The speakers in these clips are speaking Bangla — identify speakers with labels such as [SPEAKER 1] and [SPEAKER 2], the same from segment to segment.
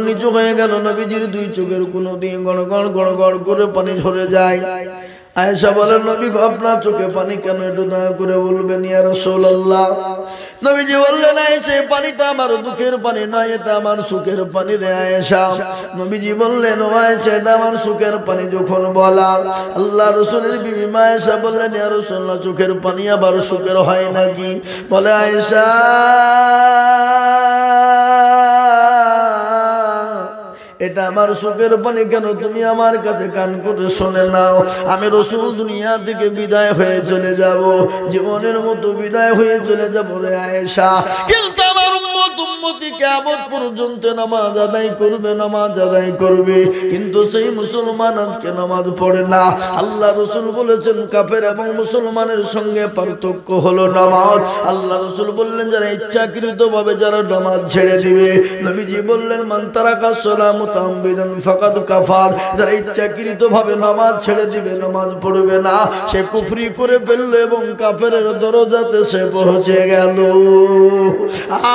[SPEAKER 1] নিচু হয়ে গেল নবীজির দুই চোখের কোণ দিয়ে গড় গড় গড় গড় করে পানি ঝরে যায়। আয়েশা বলেন নবী আপনার চোখে পানি কেন, একটু দয়া করে বলবেন ইয়া রাসূলুল্লাহ। নবীজি বললেন আয়েশা পানিটা আমার দুঃখের পানি নয়, এটা আমার সুখের পানি রে আয়েশা। নবীজি বললেন ও আয়েশা এটা আমার সুখের পানি যখন বলা, আল্লাহ রাসূলের বিবি মা আয়েশা বললেন ইয়া রাসূলুল্লাহ চোখের পানি আবার সুখের হয় নাকি? বলে আয়েশা এটা আমার সুখের পানি কেন, তুমি আমার কাছে কান করে শুনে নাও। আমি রাসূল দুনিয়া থেকে বিদায় হয়ে চলে যাব, জীবনের মতো বিদায় হয়ে চলে যাব রে আয়েশা, কিন্তু আমার উম্মতি কিয়ামত পর্যন্ত নামাজ আদায় করবে, নামাজ আদায় করবে, কিন্তু সেই মুসলমান আজকে নামাজ পড়ে না। আল্লাহ রাসূল বলেছেন কাফের এবং মুসলমানের সঙ্গে পার্থক্য হলো নামাজ। আল্লাহ রাসূল বললেন যারা ইচ্ছাকৃতভাবে যারা নামাজ ছেড়ে দিবে, নবীজি বললেন মান তারাকা সালাম মুতাআম্মিদান ফাকাদ কাফার, যারা ইচ্ছাকৃতভাবে নামাজ ছেড়ে দিবে, নামাজ পড়বে না, সে কুফরি করে ফেলল এবং কাফেরের দরজাতে সে পৌঁছে গেল।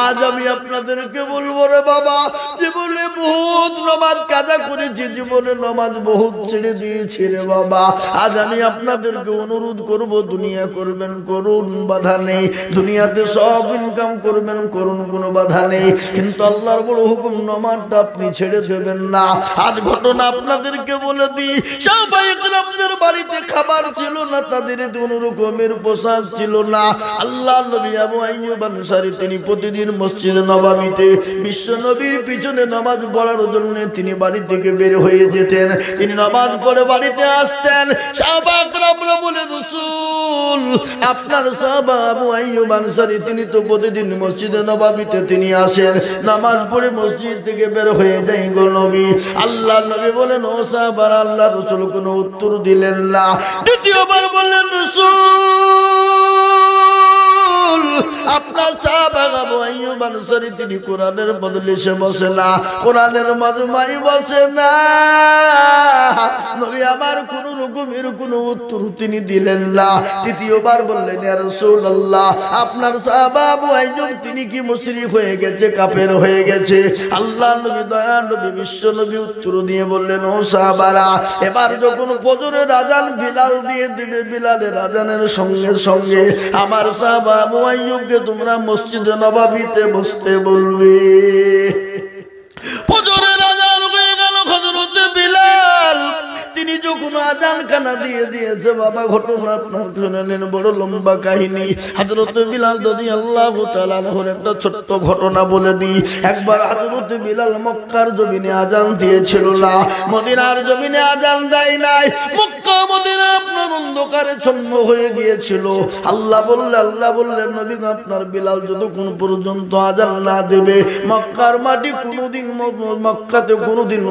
[SPEAKER 1] আজ আমি আপনাদেরকে বলবো রে বাবা, জীবনে বহুত নামাজ কাজা করেছি, জীবনে নামাজ বহুত ছেড়ে দিয়েছি রে বাবা। আজ আমি আপনাদেরকে অনুরোধ করব দুনিয়া করবেন করুন, বাধা নেই, দুনিয়াতে সব ইনকাম করবেন করুন, কোনো বাধা নেই, কিন্তু আল্লাহর বড় হুকুম নামাজটা আপনি ছেড়ে দেবেন না। আজ ঘটনা আপনাদেরকে বলে দিই, সাহাবায়ে কেরামদের বাড়িতে খাবার ছিল না, তাদের কোনো রকমের পোশাক ছিল না। আল্লাহ নবী আবু আইয়ুব আনসারী তিনি প্রতিদিন মসজিদে নববীতে বিশ্ব নবীর পিছনে নামাজ পড়ার জন্য তিনি বাড়ি থেকে বের হয়ে যেতেন, তিনি নামাজ পড়ে বাড়িতে আসতেন। সাহাবায়ে কেরামরা বলে রাসূল আপনার সাহাবা আবু আইয়ুব আনসারী তিনি তো প্রতিদিন মসজিদে নববীতে তিনি আসেন, নামাজ পড়ে মসজিদ থেকে বের হয়ে যায় গো নবী। আল্লাহ নবী বলেন ও সাহাবারা, আল্লাহ রাসূল কোনো উত্তর দিলেন না। দ্বিতীয়বার বললেন রাসূল আপনার সাহাবা আবু আইয়ুব আনসারী তিনি কোরআনের মজলিসে বসে না, কোরআনের মাজমায় বসে না। নবী আমার কোন রকমের কোনো উত্তর তিনি দিলেন না। তৃতীয়বার বললেন ইয়া রাসূলুল্লাহ আপনার সাহাবা আবু আইয়ুব তিনি কি মুশরিক হয়ে গেছে, কাফের হয়ে গেছে? আল্লাহ নবী দয়া নবী বিশ্ব নবী উত্তর দিয়ে বললেন ও সাহাবারা, এবার যখন ফজরের আযান বিলাল দিয়ে দিবে, বিলালের আযানের সঙ্গে সঙ্গে আমার সাহাবা আবু আইয়ুবকে তোমরা মসজিদে নববীতে বসতে বলবে। ফজরের আযান হয়ে গেল, হযরত বিলাল তিনি যখন আযান খানা দিয়ে দিয়েছে, বাবা ঘটনা আপনার শুনে নেন, বড় লম্বা কাহিনী। হযরত বিলাল রাদিয়াল্লাহু তাআলা আনহুর একটা ছোট্ট ঘটনা বলে দিই। একবার হযরত বিলাল মক্কার জমিনে আযান দিয়েছিল না, মদিনার জমিনে আযান দেয় নাই। মক্কা মদিনা আপনার অন্ধকারে ছন্ন হয়ে গিয়েছিল। আল্লাহ বললেন নবী আপনার বিলাল যতক্ষণ পর্যন্ত আযান না দেবে, মক্কার মাটি কোনোদিন মক্কাতে কোনোদিন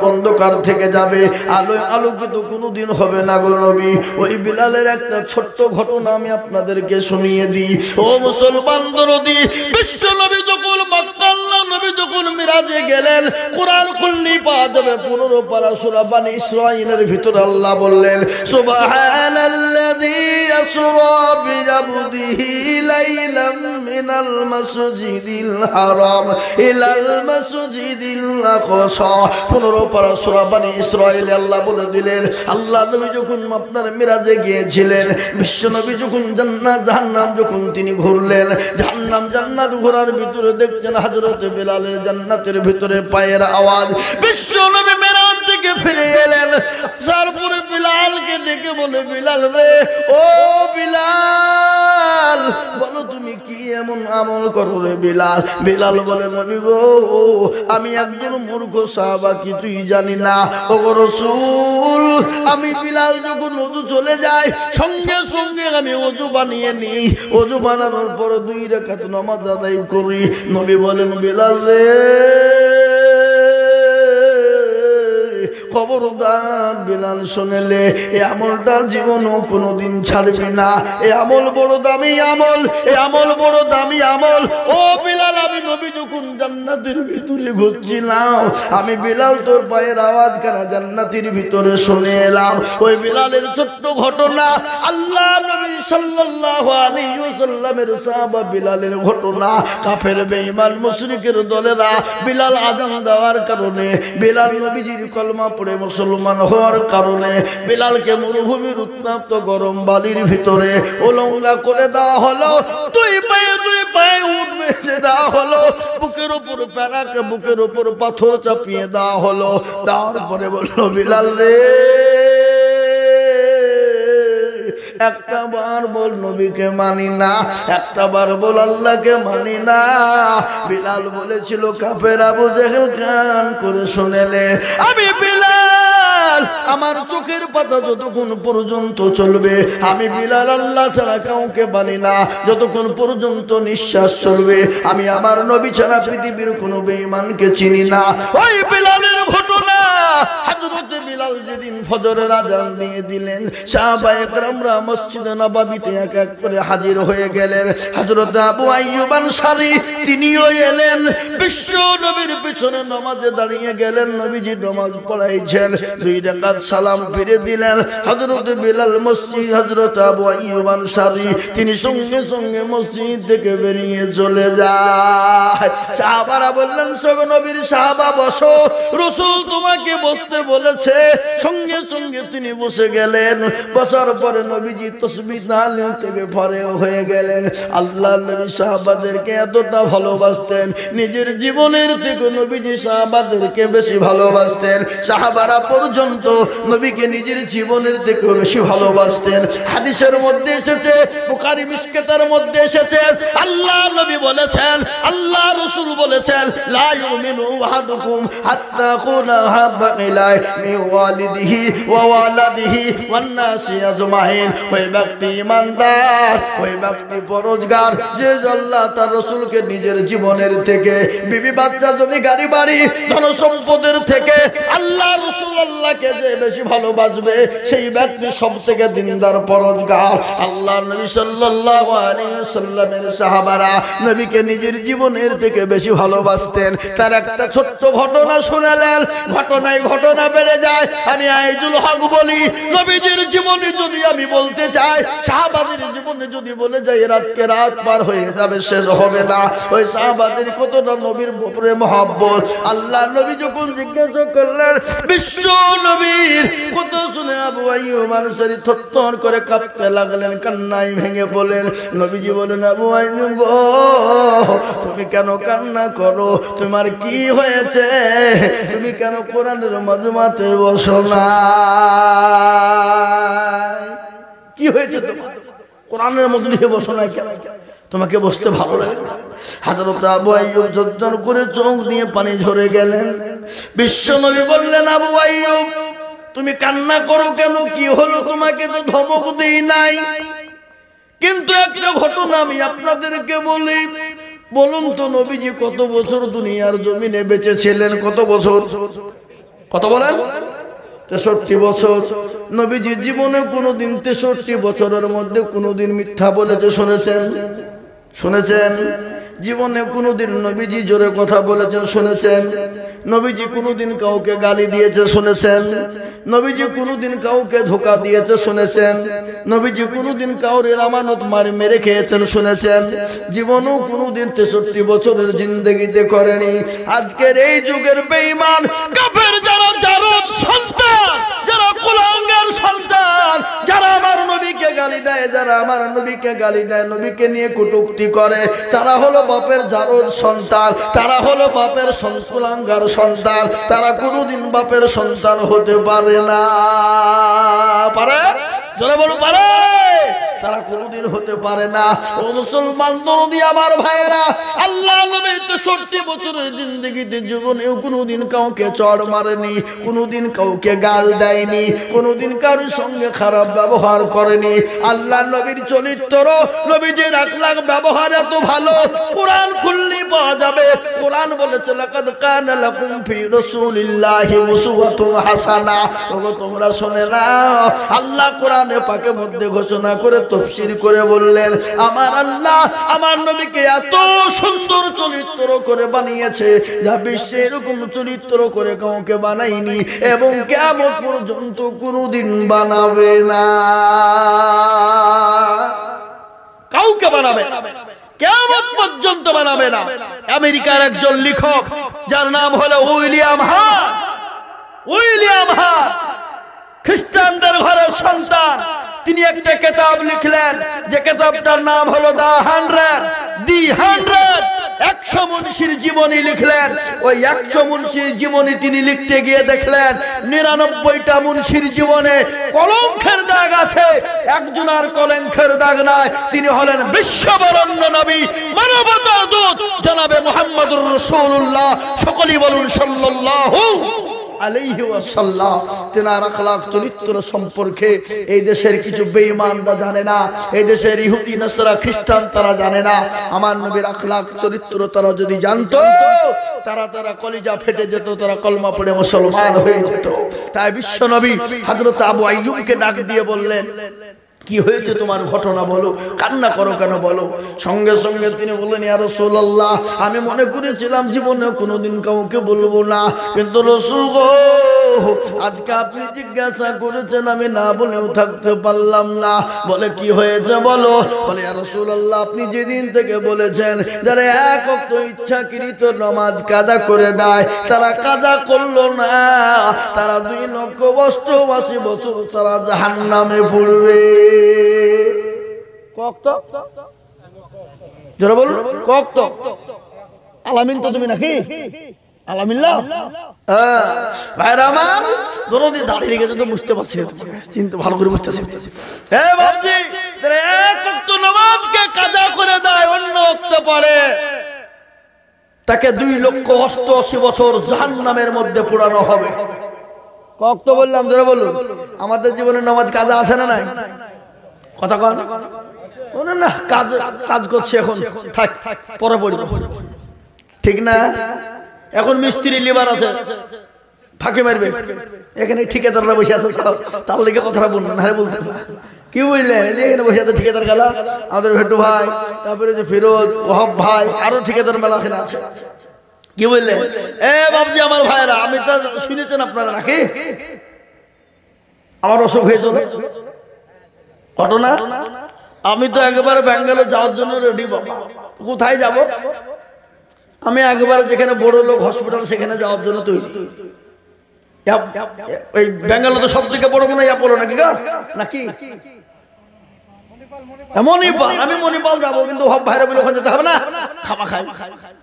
[SPEAKER 1] অন্ধকার থেকে যাবে, আলোয় আলোকিত কোনোদিন হবে না গো নবী। ওই বিলালের একটা ছোট্ট ঘটনা আমি আপনাদেরকে শুনিয়ে দিই। ও মুসলমান দরদি, বিশ্ব নবী যখন মক্কা আল্লাহ নবী যখন মিরাজে গেলেন, কোরআন খুললেই পাওয়া যাবে 15 পারা সূরা বনী ইসরাঈলের ভিতরে আল্লাহ বললেন সুবহানাল্লাযী আসরা বিআবদিহি লাইলাম মিনাল মাসজিদিল হারাম ইলাল মাসজিদিল আকসা। 15 পারা সূরা বনী ইসরাঈল আল্লাহ বলে দিলেন, আল্লাহ নবী যখন আপনার মিরাজে গিয়েছিলেন, বিশ্ব নবী যখন জান্নাত জাহান্নাম যখন তিনি ঘুরলেন, জাহান্নাম জান্নাত ঘোরার ভিতরে দেখছেন হযরত বিলালের জান্নাতের ভিতরে পায়ের আওয়াজ। বিশ্ব নবী মিরাজ থেকে ফিরে এলেন, তারপরে বিলালকে ডেকে বলে বিলাল রে, ও বিলাল বলো তুমি কি এমন আমল করো রে বিলাল? বিলাল বলে নবী গো আমি একজন মূর্খ সাহাবা, কিছুই জানি না। ও রাসূল আমি বিলাল যখন ওযু চলে যায় সঙ্গে সঙ্গে আমি ওযু বানিয়ে নিই, ওযু বানানোর পর 2 রাকাত নামাজ আদায় করি। নবী বলেন বিলাল রে খবরদার বিলাল শুনলে এই আমলটা জীবনও কোনোদিন ছাড়বি না। এই আমল বড় দামি আমল, এই আমল বড় দামি আমল। ও বিলাল আমি নবী যখন জান্নাতের ভিতরে ঘুরছিলাম, আমি বিলাল তোর পায়ের আওয়াজ কানা জান্নাতের ভিতরে শুনে এলাম। ওই বিলালের ছোট্ট ঘটনা, আল্লাহ নবী সাল্লাল্লাহু আলাইহি ওয়াসাল্লামের সাহাবা বিলালের ঘটনা। কাফের বেঈমান মুশরিকের দলেরা বিলাল আযান দেওয়ার কারণে, বিলাল নবীজির কলমা পড়ে মুসলমান হওয়ার কারণে বিলালকে মরুভূমির উত্তপ্ত গরম বালির ভিতরে উলঙ্গ করে দেওয়া হলো। দুই পায়ে উট বেঁধে দেওয়া হলো, বুকের উপর প্যারাকে, বুকের উপর পাথর চাপিয়ে দেওয়া হলো। দেওয়ার পরে বলল, বিলাল রে, একটা বার বল নবীকে মানি না, একটা বার বল আল্লাহকে মানি না। বিলাল বলেছিল, কাফের আবু জেহেল কান করে শুনেলে, আমি বিলাল, আমার চোখের পাতা যতক্ষণ পর্যন্ত চলবে, আমি বিলাল আল্লাহ ছাড়া কাউকে মানি না। যতক্ষণ পর্যন্ত নিঃশ্বাস চলবে, আমি আমার নবী ছাড়া পৃথিবীর কোনো বেঈমানকে চিনি না। ওই বিলালের ঘটনা, হযরত বিলাল যেদিন ফজরের আযান দিয়ে দিলেন, সাহাবায়ে কেরামরা মসজিদে নববীতে এক এক করে হাজির হয়ে গেলেন। হযরত আবু আইয়ুব আনসারী তিনিও এলেন, বিশ্ব নবীর পিছনে নামাজে দাঁড়িয়ে গেলেন। নবীজি নামাজ পড়াইছেন, দুই রাকাত সালাম ফিরে দিলেন। হযরত বিলাল মসজিদ, হযরত আবু আইয়ুব আনসারী তিনি সঙ্গে সঙ্গে মসজিদ থেকে বেরিয়ে চলে যায়। সাহাবারা বললেন, সগো নবীর সাহাবা বসো, রাসূল তোমাকে বসতে বলেছে। সঙ্গে সঙ্গে তিনি বসে গেলেন। বসার পরে নবীজি তাসবিহ তাহলিল থেকে ফরেগ হয়ে গেলেন। আল্লাহর নবী সাহাবাদেরকে এতটা ভালোবাসতেন, নিজের জীবনের থেকে নবীজি সাহাবাদেরকে বেশি ভালোবাসতেন। সাহাবারা পর্যন্ত নবীকে নিজের জীবনের থেকে বেশি ভালোবাসতেন। হাদিসের মধ্যে এসেছে, বুখারী মিশকাতের মধ্যে এসেছে, আল্লাহ নবী বলেছেন, আল্লাহ রাসূল বলেছেন, লা ইউমিনু আহাদুকুম হাত্তা কুনা হাব্বা ইলাইহি মিন ওয়ালিদিহি ওয়া ওয়ালাদিহি ওয়ান নাসি আজমাইন। ওই ব্যক্তি ইমানদার, ওই ব্যক্তি পরহেজগার, যে আল্লাহ তার রাসূলকে নিজের জীবনের থেকে, বিবি বাচ্চা জমি গাড়ি বাড়ি ধন সম্পদের থেকে আল্লাহ রাসূল আল্লাহকে যে বেশি ভালোবাসবে, সেই ব্যক্তি সবথেকে দিনদার পরহেজগার। আল্লাহর নবী সাল্লাল্লাহু আলাইহি ওয়াসাল্লামের সাহাবারা নবীকে নিজের জীবনের থেকে বেশি ভালোবাসতেন। তার একটা ছোট্ট ঘটনা শোনালেন, ঘটনা বেড়ে যায়। আমি আইজুল হক বলি, নবীজির জীবনে যদি আমি বলতে চাই, সাহাবাদের জীবনে যদি বলে যাই, রাতকে রাত পার হয়ে যাবে, শেষ হবে না। ওই সাহাবাদের কতটা নবীর উপরে মহব্বত। আল্লাহ নবী যখন জিজ্ঞাসা করলেন বিশ্ব নবীর কত শুনে, আবু আইয়ুব আনসারী থরথর করে কাঁপতে লাগলেন, কান্নায় ভেঙে পড়লেন। নবীজি বলেন, আবু আইয়ুব তুমি কেন কান্না করো? তোমার কি হয়েছে? তুমি কেন কোরআনের মাজমাতে বসো না? কি হয়েছে তোমার? কোরআনের মজলিসে বসো না কেন? তোমাকে বসতে ভালো লাগে না? হযরত আবু আইয়ুব জর্জর করে চোখ দিয়ে পানি ঝরে গেলেন। বিশ্ব নবী বললেন, আবু আইয়ুব তুমি কান্না করো কেন? কি হলো? তোমাকে তো ধমক দেই নাই, কিন্তু একটা ঘটনা আমি আপনাদেরকে বলি। বলুন তো, নবীজি কত বছর দুনিয়ার জমিনে বেঁচে ছিলেন? কত বছর? কত বলেন? 63 বছর। নবীজি জীবনে কোনোদিন 63 বছরের মধ্যে কোনোদিন মিথ্যা বলেছে শুনেছেন? শুনেছেন? জীবনে কোনোদিন নবীজি জোরে কথা বলেছেন শুনেছেন? নবীজি কোনোদিন কাউকে গালি দিয়েছে শুনেছেন? নবীজি কোনোদিন কাউকে ধোঁকা দিয়েছে শুনেছেন? নবীজি কোনোদিন কাউরের আমানত মেরে খেয়েছেন শুনেছেন? জীবনেও কোনোদিন 63 বছরের জিন্দেগিতে করেনি। আজকের এই যুগের বেঈমান কাফের যারা জারদ সন্তান, যারা কুলাঙ্গার সন্তান, যারা আমার নবীকে গালি দেয়, যারা আমার নবীকে গালি দেয়, নবীকে নিয়ে কটূক্তি করে, তারা হলো বাপের জারদ সন্তান, তারা হলো বাপের কুলাঙ্গার সন্তান। তারা কোনোদিন বাপের সন্তান হতে পারে না। পারে? জোরে বলো, পারে? তারা কোনোদিন হতে পারে না। ও মুসলমান দরদি আমার ভাইয়েরা, আল্লাহ নবী 63 বছরের জিন্দেগিতে জীবনেও কোনোদিন কাউকে চড় মারেনি, কোনোদিন কাউকে গাল দেয়নি, কোনোদিন কারোর সঙ্গে খারাপ ব্যবহার করেনি। আল্লাহ নবীর চরিত্র, নবীজির আখলাক ব্যবহার এত ভালো, কোরআন খুললেই পাওয়া যাবে। যাবে। কোরআন বলেছে লাকাদ কানা লাকুম ফি রাসূলিল্লাহি উসওয়াতুন হাসানাহ। ওগো তোমরা শুনে নাও, আল্লাহ কোরআনে পাকের মধ্যে ঘোষণা করে তাফসীর করে বললেন, আমার আল্লাহ আমার নবীকে এত সুন্দর চরিত্র করে বানিয়েছে যা বিশ্বে এরকম চরিত্র করে কাউকে বানায়নি এবং কিয়ামত পর্যন্ত কোনোদিন বানাবে না। কাউকে বানাবে না, কিয়ামত পর্যন্ত বানাবে না। আমেরিকার একজন লেখক যার নাম হলো উইলিয়াম হার্ট, উইলিয়াম হার্ট খ্রিস্টানদের ঘরের সন্তান। তিনি একটা কিতাব লিখলেন যে কিতাবটার নাম হলো দ্য 100 মুন্সির জীবনী লিখলেন। ওই 100 মুন্সির জীবনী তিনি লিখতে গিয়ে দেখলেন 99টা মুন্সির জীবনে কলঙ্কের দাগ আছে, একজন আর কলঙ্কের দাগ নাই। তিনি হলেন বিশ্ববরেণ্য নবী, মানবতার দূত জনাবে মুহাম্মদুর রাসূলুল্লাহ। সকলেই বলুন সাল্লাল্লাহু আলাইহি ওয়াসাল্লাম। তেনার আখলাক চরিত্র সম্পর্কে এই দেশের কিছু বেঈমানরা জানে না, এই দেশের ইহুদি নাসারা খ্রিস্টান তারা জানে না। আমার নবীর আখলাক চরিত্র তারা যদি জানতো তারা কলিজা ফেটে যেত, তারা কলমা পড়ে মুসলমান হয়ে যেত। তাই বিশ্ব নবী হযরত আবু আইয়ুবকে ডাক দিয়ে বললেন, কি হয়েছে তোমার ঘটনা বলো, কান্না করো কেন বলো। সঙ্গে সঙ্গে তিনি বললেন, ইয়া রাসূলুল্লাহ, আমি মনে করেছিলাম জীবনে কোনোদিন কাউকে বলবো না, কিন্তু রাসূল গো আজকে আপনি জিজ্ঞাসা করেছেন আমি না বলেও থাকতে পারলাম না। বলে কি হয়েছে বলো। বলে ইয়া রাসূলুল্লাহ, আপনি যেদিন থেকে বলেছেন যারা এক ওয়াক্ত ইচ্ছাকৃত নামাজ কাজা করে দেয় তারা কাজা করলো না, তারা 2,88 বছর তারা জাহান্নামে পড়বে। যারা বলুন কক আলামিন তো তুমি নাকি আলামিল্লাহ। ভাইরা আমার দরদি দাঁড়িয়ে রেখেছে তো বুঝতে পারছি না, চিন্তা ভালো করে বুঝতেছি। হ্যাঁ বাবজি, এক ওয়াক্ত নামাজকে কাজা করে দেয় অন্য ওয়াক্ত পড়ে, তাকে 2,88 বছর জাহান্নামের মধ্যে পোড়ানো হবে। কক তো বললাম, যারা বলুন আমাদের জীবনে নামাজ কাজা আছে না নাই? কথা কন না, কাজ কাজ করছে এখন, থাক পরে পড়ব, ঠিক না? এখন মিস্ত্রি লেবার আছে ফাঁকি মারবে, এখানে ঠিকাদাররা বসে আছে, তার লেগে কথাটা বলবেন না, বলতে কি বুঝলেন? এই যে এখানে বসে আছে ঠিকাদার গেলা, আমাদের ভেটু ভাই, তারপরে যে ফিরোজ ওহাব ভাই, আরো ঠিকাদার মেলা এখানে আছে। কি বুঝলেন? এ বাবজি আমার ভাইরা, আমি তো শুনেছেন আপনারা নাকি আমার অসুখ হয়েছিল ঘটনা। আমি তো একবারে ব্যাঙ্গালোর যাওয়ার জন্য রেডি। বাবা কোথায় যাব? আমি একবারে যেখানে বড় লোক হসপিটাল সেখানে যাওয়ার জন্য তৈরি। এই ব্যাঙ্গালোর তো সব থেকে বড় মনে হয় অ্যাপোলো নাকি নাকি মণিপাল। আমি মণিপাল যাবো, কিন্তু হব ভাইরা বলে ওখানে যেতে হবে না, খামা খাই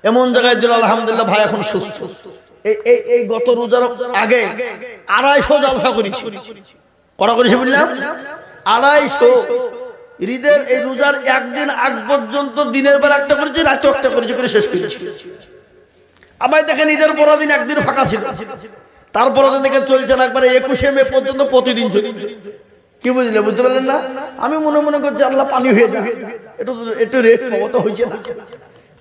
[SPEAKER 1] এমন জায়গায় দিল। আলহামদুলিল্লাহ ভাই এখন সুস্থ। এই গত রোজার আগে 250 জালসা করেছি। কটা করেছি বুঝলাম? 250। ঈদের এই রোজার একদিন আগ পর্যন্ত দিনের বেলা একটা করেছি, রাতে একটা করেছি, করে শেষ করেছি। আবার দেখেন ঈদের পরের দিন একদিন ফাঁকা ছিল, তারপরে দেখে চলছে না একবারে 21শে মে পর্যন্ত প্রতিদিন চলছে। কি বুঝলে? বুঝতে পারলেন না? আমি মনে মনে করছি আল্লাহ পানি হয়ে যায়, একটু রেট ক্ষমতা হয়েছে না।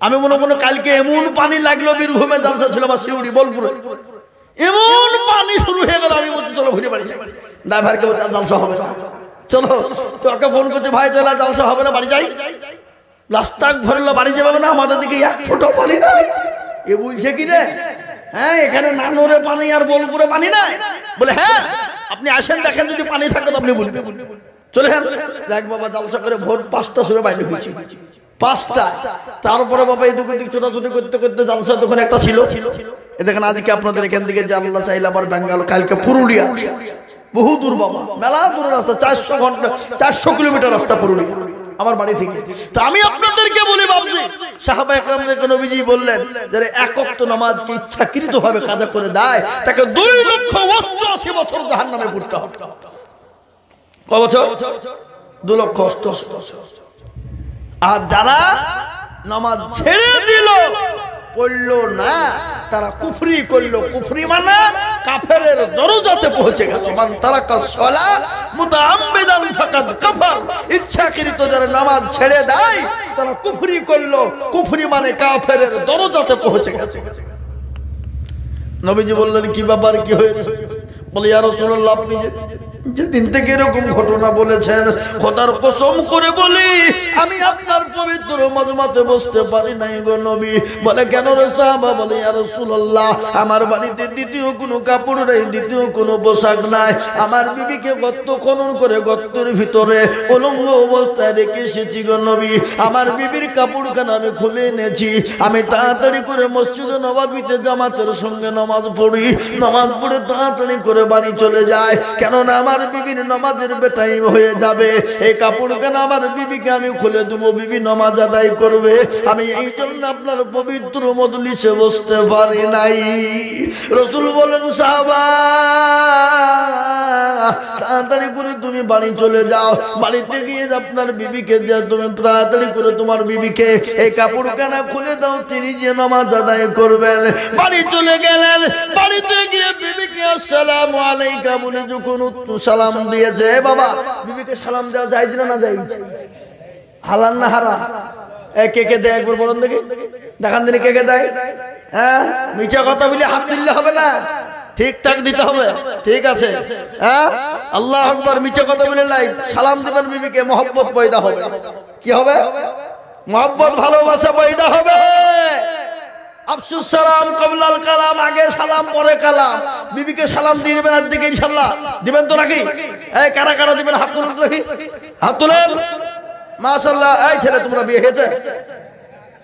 [SPEAKER 1] আমি মনে মনে কালকে এমন পানি লাগলো, বীরভূমে জালসা ছিল বা শিউড়ি বোলপুরে, এমন পানি শুরু হয়ে গেল। আমি বলছি চলো ঘুরে বাড়ি যাই। ড্রাইভারকে বলছি জালসা হবে না, চলো। তোকে ফোন করছে, ভাই তাহলে জালসা হবে না, বাড়ি যাই। রাস্তা ভরলো, বাড়ি যাবে না, আমাদের দিকে এক ফোঁটা পানি নাই। এ বলছে কি রে, হ্যাঁ এখানে নানুরে পানি আর বোলপুরে পানি নাই? বলে হ্যাঁ আপনি আসেন দেখেন, যদি পানি থাকে তো আপনি বলবেন। চলে হ্যাঁ দেখ বাবা, জালসা করে ভোর 5টার সময় বাইরে হয়েছি, 5টা। তারপরে বাবা এই দুদিক ছোটাছুটি করতে করতে জালসা তখন একটা ছিল। এ দেখেন আজকে আপনাদের এখান থেকে জানলা চাইলে আবার বেঙ্গালোর, কালকে পুরুলিয়া, বহু দূর বাবা, মেলা দূর রাস্তা, 400 ঘন্টা 400 কিলোমিটার রাস্তা পুরুলিয়া আমার বাড়ি থেকে। তো আমি আপনাদেরকে বলি বাবজি, সাহাবা একরামদেরকে নবীজি বললেন যারা এক ওয়াক্ত নামাজকে ইচ্ছাকৃত ভাবে কাজা করে দেয় তাকে 2,88 বছর জাহান্নামে পড়তে হবে। কয় বছর? 2,88,000। আর যারা নামাজ ছেড়ে দিল পড়লো না, তারা কুফরি করলো। কুফরি মানে কাফেরের দরজাতে পৌঁছে গেছে। মান তারাকা সালাত মুতাআম্মিদান ফাকাদ কাফার, ইচ্ছাকৃত যারা নামাজ ছেড়ে দেয় তারা কুফরি করলো। কুফরি মানে কাফেরের দরজাতে পৌঁছে গেছে। নবীজি বললেন কি ব্যাপার, কি হয়েছে? বলে ইয়া রাসূলুল্লাহ, আপনি যেদিন থেকে এরকম ঘটনা বলেছেন, খোদার কসম করে বলি আমি আপনার পবিত্র মজমাতে বসতে পারি নাই গো নবী। বলে কেন রে সাহাবা? বলে ইয়া রাসূলুল্লাহ, আমার বাড়িতে দ্বিতীয় কোনো কাপড় নেই, দ্বিতীয় কোনো পোশাক নাই। আমার বিবিকে গর্ত খনন করে গর্তের ভিতরে উলঙ্গ অবস্থায় রেখে এসেছি গো নবী। আমার বিবির কাপড়খানা আমি খুলে এনেছি। আমি তাড়াতাড়ি করে মসজিদে নববীতে জামাতের সঙ্গে নামাজ পড়ি। নামাজ পড়ে তাড়াতাড়ি করে বাড়ি চলে যায়, কেননা আমার বিবির নামাজের বেটাইম হয়ে যাবে। এই কাপড়খানা আমার বিবিকে আমি খুলে দেবো, বিবি নামাজ আদায় করবে। আমি এই জন্য আপনার পবিত্র মজলিসে বসতে পারি নাই। রাসূল বলেন সাহাবা, তাড়াতাড়ি করে তুমি বাড়ি চলে যাও। বাড়িতে গিয়ে আপনার বিবিকে যে তুমি তাড়াতাড়ি করে তোমার বিবিকে এই কাপড়খানা খুলে দাও, তিনি যে নামাজ আদায় করবেন। বাড়ি চলে গেলেন। বাড়িতে গিয়ে বিবিকে আসসালামু আলাইকা বলে যখন সালাম দিয়েছে, বাবা বিবিকে সালাম দেওয়া যায় না যায়? হালাল না হারাম? কে কে দেয় একবার বলুন দেখি, দেখান দিনে কে কে দেয়? হ্যাঁ, মিথ্যা কথা বলে হাত দিলে হবে না, ঠিকঠাক দিতে হবে। ঠিক আছে, হ্যাঁ, আল্লাহু আকবার। মিথ্যা কথা বলে লাই সালাম দিবেন বিবিকে, মহব্বত পয়দা হবে। কি হবে? মহব্বত, ভালোবাসা পয়দা হবে। আফসুস সালাম কবলাল কালাম, আগে সালাম পরে কালাম। বিবিকে সালাম দিয়ে দেবেন আজ থেকে ইনশাআল্লাহ। দিবেন তো নাকি? এই কারা কারা দিবেন হাত তুলেন দেখি, হাত তুলেন। মাশাআল্লাহ। এই ছেলে তোমরা বিয়ে হয়েছে